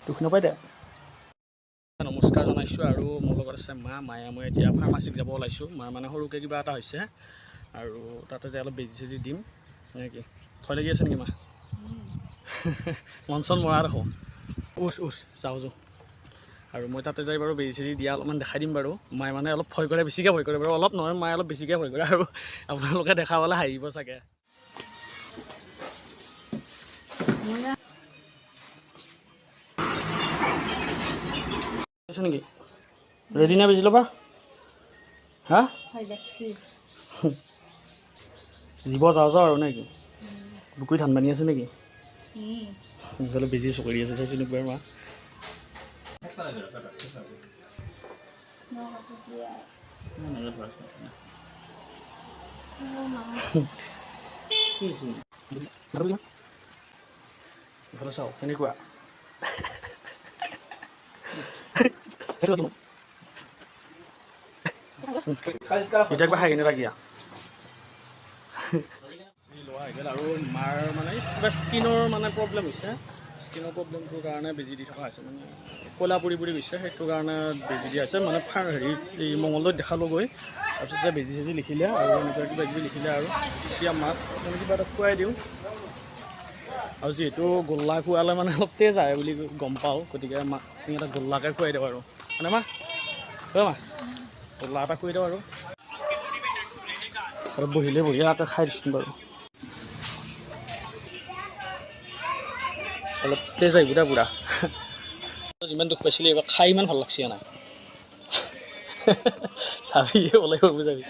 দুখ নাপাই দে। নমস্কাৰ জনাইছোঁ আৰু মোৰ লগত আছে মায়ে মই এতিয়া ফাৰ্মাচীত যাব ওলাইছোঁ। মাৰ মানে সৰুকৈ কিবা এটা হৈছে আৰু তাতে যে অলপ বেজি চেজি দিম নেকি। ভয় লাগি আছে নেকি মা? মন চন মৰা ৰাখোঁ যাওঁ আৰু মই তাতে যাই বাৰু বেজি চেজি দিয়া অলপমান দেখাই দিম বাৰু। মায়ে মানে অলপ ভয় কৰে, বেছিকৈ ভয় কৰে বাৰু, অলপ নহয় মায়ে অলপ বেছিকৈ ভয় কৰে আৰু আপোনালোকে দেখা পালে হাঁহিব চাগে। আছে নেকি? ৰেডি না বেজি ল'বা? হা জীৱ যাওঁ আৰু নেকি? বুকুৰি ধান বানি আছে নেকি? সোনকালে বেজি চকৰি আছে চাইছোঁ একবাৰ মা। ইফালে চাওঁ কেনেকুৱা এতিয়া একবাৰ খাই কিনে লাগিয়া লোৱা হৈ গ'ল। আৰু মাৰ মানে কিবা স্কিনৰ মানে প্ৰব্লেম হৈছে। স্কিনৰ প্ৰব্লেমটোৰ কাৰণে বেজি দি থকা হৈছে, মানে ক'লা পৰি গৈছে, সেইটো কাৰণে বেজি দিয়া হৈছে। মানে হেৰি এই মঙলদৈত দেখালোঁগৈ, তাৰপিছত এতিয়া বেজি চেজি লিখিলে আৰু এনেকুৱা কিবা কিবি লিখিলে আৰু এতিয়া মাক মানে কিবা এটা খুৱাই দিওঁ। আৰু যিহেতু গোল্লা খোৱালে মানে অলপ তেজ আহে বুলি গম পাওঁ, গতিকে মাক এটা গোল্লাকে খুৱাই দিওঁ আৰু মানে মা গোল্লা এটা খুৱাই দিওঁ আৰু বহিলে তাতে খাই দিছোঁ বাৰু। অলপ তেজ আহিব দে পুৰা। যিমান দুখ পাইছিলোঁ এইবাৰ খাই ইমান ভাল লাগছে নাই চাবি ওলাই কৰিব যাবি।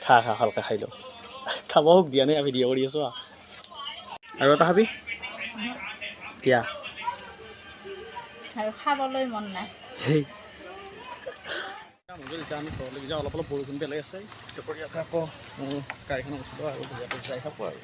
খা ভালকৈ খাই লওঁ। খাব হোক দিয়া নাই, আমি ভিডিঅ' কৰি আছোঁ আৰু এটা খাবি দিয়া আৰু খাবলৈ মন নাই। এতিয়া আমি ঘৰলৈ যাওঁ, অলপ বৰষুণ পেলাই আছে। দুপৰীয়াকৈ আকৌ গাড়ীখন উঠিব আৰু যাই থাকোঁ আৰু